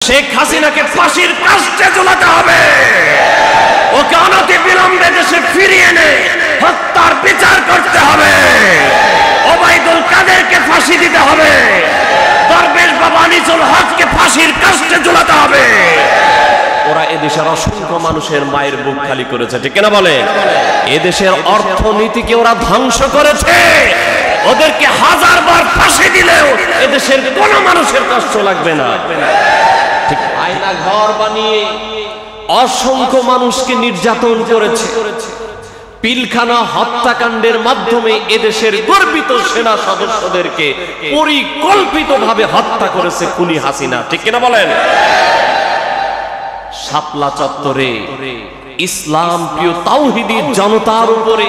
শেখ হাসিনাকে ফাঁসির কাস্টে ঝুলাতে হবে, ওকে অনতি বিলম্বে দেশে ফিরিয়ে এনে হত্যার বিচার করতে হবে, ওবায়দুল কাদেরকে ফাঁসি দিতে হবে, দরবেশ বাবা আনিসুল হককে ফাঁসির কাস্টে ঝুলাতে হবে। ওরা এদেশের অসংখ্য মানুষের মায়ের বুক খালি করেছে, ঠিক কিনা বলে? এদেশের অর্থনীতিকে ওরা ধ্বংস করেছে, ওদেরকে হাজারবার ফাঁসি দিলেও এদেশের কোন মানুষের কষ্ট লাগবে না। ঠিক আয়না ঘর বানিয়ে অসংখ্য মানুষকে নির্যাতন করেছে, পিলখানা হত্যাকাণ্ডের মাধ্যমে এদেশের গর্বিত সেনা সদস্যদেরকে পরিকল্পিতভাবে হত্যা করেছে খুনি হাসিনা, ঠিক কিনা বলেন? শাপলা চত্বরে ইসলাম প্রিয় তাওহীদি জনতার উপরে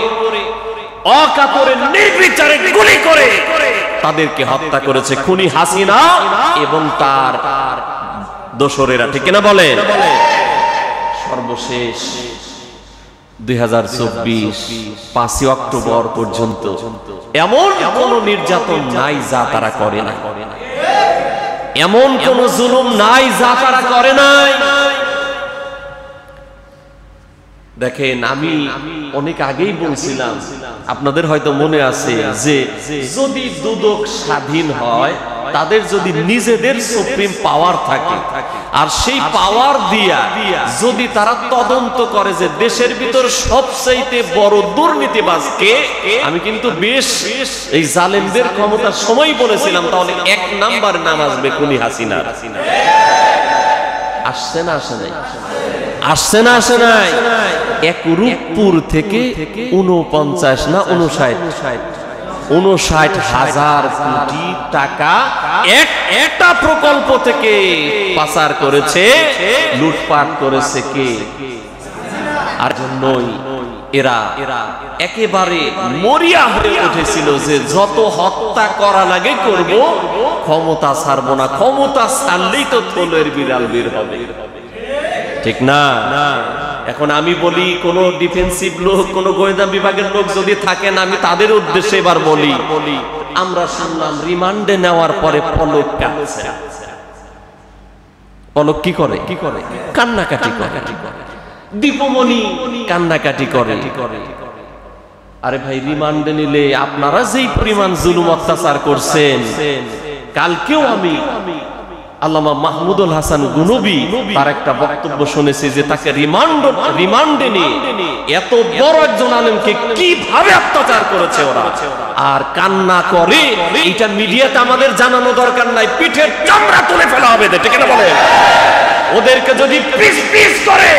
অকাতরে নির্বিচারে গুলি করে তাদেরকে হত্যা করেছে খুনি হাসিনা এবং তার দোসরেরা, ঠিক কিনা বলেন? সর্বশেষ 2024 5 অক্টোবর পর্যন্ত এমন কোন নির্যাতন নাই যা তারা করে না, এমন কোন জুলুম নাই যা তারা করে নাই। দেখেন, আমি অনেক আগেই বলছিলাম, আপনাদের হয়তো মনে আছে, যে যদি দুদক স্বাধীন হয়, তাদের যদি নিজেদের সুপ্রিম পাওয়ার থাকে, আর সেই পাওয়ার দিয়া যদি তারা তদন্ত করে যে দেশের ভিতর সবচাইতে বড় দুর্নীতিবাজ কে, আমি কিন্তু বেশ এই জালেমদের ক্ষমতার সময় বলেছিলাম, তাহলে 1 নাম্বার নাম আসবে খুনি হাসিনা। আসছে না আসে নাই? আসছে না আসে নাই? এক রূপপুর থেকে 49 না 59,000 কোটি টাকা একটা প্রকল্প থেকে পাচার করেছে, লুটপাট করেছে কে? আর জন্যই এরা একেবারে মরিয়া হয়ে উঠেছিল যে যত হত্যা করা লাগে করব, ক্ষমতা ছাড়বো না, ক্ষমতা ছাড়লেই তো থলের বিড়াল বের হবে, ঠিক না? এখন আমি বলি, কোন ডিফেন্সিভ লোক, কোন গোয়েন্দা বিভাগের লোক যদি থাকেন, আমি তাদের উদ্দেশ্যে এবার বলি, আমরা শুনলাম রিমান্ডে নেওয়ার পরে পলক কাটছে। পলক কি করে? কান্নাকাটি করে। দীপমণি কান্নাকাটি করে। আরে ভাই, রিমান্ডে নিলে আপনারা যেই পরিমাণ জুলুম অত্যাচার করছেন, কালকেও আমি আল্লামা মাহমুদুল হাসান গুনবি তার একটা বক্তব্য শুনেছি যে তাকে রিমান্ডে নিয়ে এত বড় একজন আলেমকে কিভাবে অত্যাচার করেছে ওরা, আর কান্না করে। এটা মিডিয়াতে আমাদের জানানো দরকার নাই, পিঠের চামড়া তুলে ফেলা হবে, ঠিক না বলেন? ওদেরকে যদি পিস পিস করে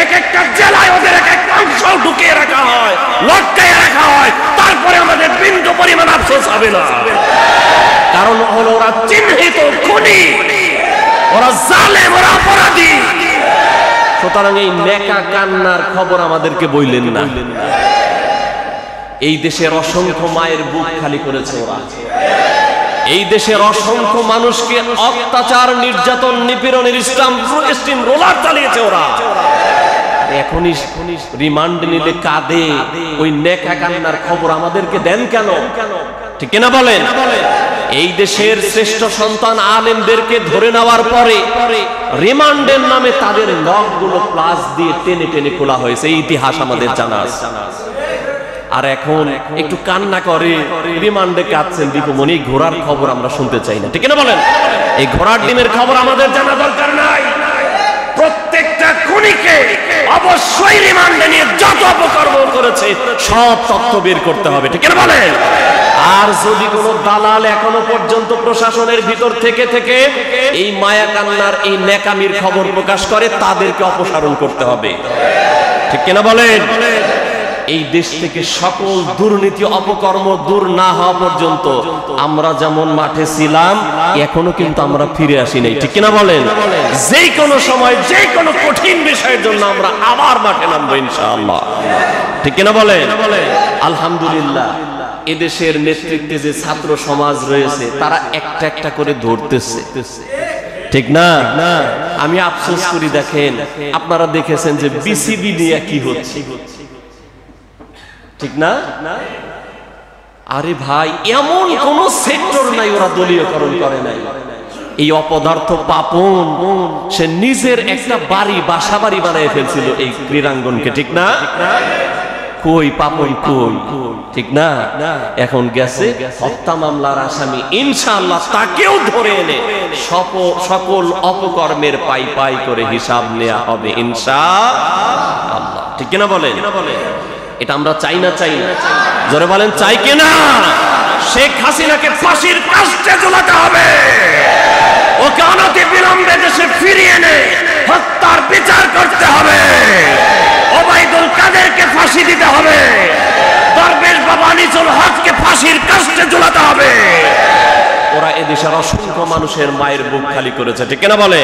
এক একটা জেলায় ওদের এক একটা অংশ ঢুকিয়ে রাখা হয়, লটকায় রাখা হয়, তারপরে আমাদের বিন্দু পরিমাণ আফসোস হবে না। কারণ হলো ওরা চিহ্নিত খুনি, ওরা জালেম, ওরা অপরাধী। সুতরাং এই নেকা কান্নার খবর আমাদেরকে বইলেন না। এই দেশের অসংখ্য মায়ের বুক খালি করেছে ওরা, এই দেশের অসংখ্য মানুষকে অত্যাচার, নির্যাতন, নিপীড়নের স্টিম রোলার চালিয়েছে ওরা। এখনই রিমান্ড নিলে কাঁদে, ওই নেকা কান্নার খবর আমাদেরকে দেন কেন? ঠিক কিনা বলেন? এই দেশের শ্রেষ্ঠ সন্তান আলেমদেরকে ধরে নেওয়ার পরে রিমান্ডের নামে তাদের নখগুলো প্লাস দিয়ে টেনে টেনে খোলা হয়েছে, এই ইতিহাস আমাদের জানা আছে। আর এখন একটু কান্না করে, রিমান্ডে কাঁদছেন দীপমণি, ঘোড়ার খবর আমরা শুনতে চাই না, ঠিক না বলেন? এই ঘোড়ার ডিমের খবর আমাদের জানা দরকার নাই। প্রত্যেকটা খুনিকে অবশ্যই রিমান্ডে নিয়ে যত অপকর্ম করেছে সব তথ্য বের করতে হবে, ঠিক না বলেন? আর যদি কোন দালাল এখনো পর্যন্ত প্রশাসনের ভিতর থেকে থেকে এই মায়া কান্নার, এই নেকামির খবর প্রকাশ করে, তাদেরকে অপসারণ করতে হবে, ঠিক কিনা বলেন? এই দেশ থেকে সকল দুর্নীতি, অপকর্ম দূর না হওয়া পর্যন্ত আমরা যেমন মাঠে ছিলাম, এখনো কিন্তু আমরা ফিরে আসি নাই, ঠিক কিনা বলেন? যে কোনো সময় যে কোনো কঠিন বিষয়ের জন্য আমরা আবার মাঠে নামবো ইনশাআল্লাহ, ঠিক কিনা বলেন? আলহামদুলিল্লাহ, এদেশের নেতৃত্বে যে ছাত্র সমাজ রয়েছে তারা একটা একটা করে ধরতেছে, ঠিক না? আমি আফসোস করি, দেখেন আপনারা দেখেছেন যে বিসিবি নিয়ে কি হচ্ছে, ঠিক না? আরে ভাই, এমন কোন সেক্টর নাই ওরা দলীয়করণ করে নাই। এই অপদার্থ পাপন সে নিজের একটা বাসা বাড়ি বানিয়ে ফেলছিল এই ক্রীড়াঙ্গনকে, ঠিক না? কই পাপন কই, ঠিক না? এখন গেছে হত্যা মামলার আসামি, ইনশাআল্লাহ তাকেও ধরে এনে সকল অপকর্মের পাই পাই করে হিসাব নেওয়া হবে ইনশাআল্লাহ, ঠিক কিনা বলেন? এটা আমরা চাই না? চাই না? জোরে বলেন চাই কিনা? শেখ হাসিনাকে ফাঁসির কাস্টে ঝুলাতে হবে, ওকে অনতি বিলম্বে দেশে ফিরিয়ে এনে হত্যার বিচার করতে হবে, ওবাইদুল কাদেরকে ফাঁসি দিতে হবে, দরবেশ বাবা আনিসুল হককে ফাঁসির কাস্টে ঝুলাতে হবে। ওরা এদেশের অসংখ্য মানুষের মায়ের বুক খালি করেছে, ঠিক কিনা বলে?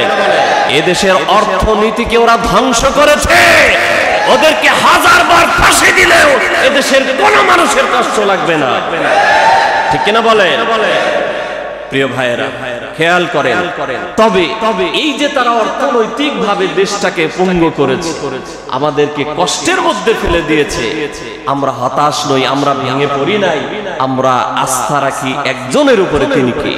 এদেশের অর্থনীতিকে ওরা ধ্বংস করেছে, ওদেরকে 1000 বার ফাঁসি দিলেও এদেশের কোন মানুষের কষ্ট লাগবে না, ঠিক কিনা বলে? প্রিয় ভাইয়েরা খেয়াল করেন, তবে এই যে তারা অর্থনৈতিক ভাবে দেশটাকে পঙ্গু করেছে, আমাদেরকে কষ্টের মধ্যে ফেলে দিয়েছে, আমরা হতাশ নই, আমরা ভেঙে পড়ি নাই, আমরা আস্থা রাখি একজনের উপরে, তিনি কে?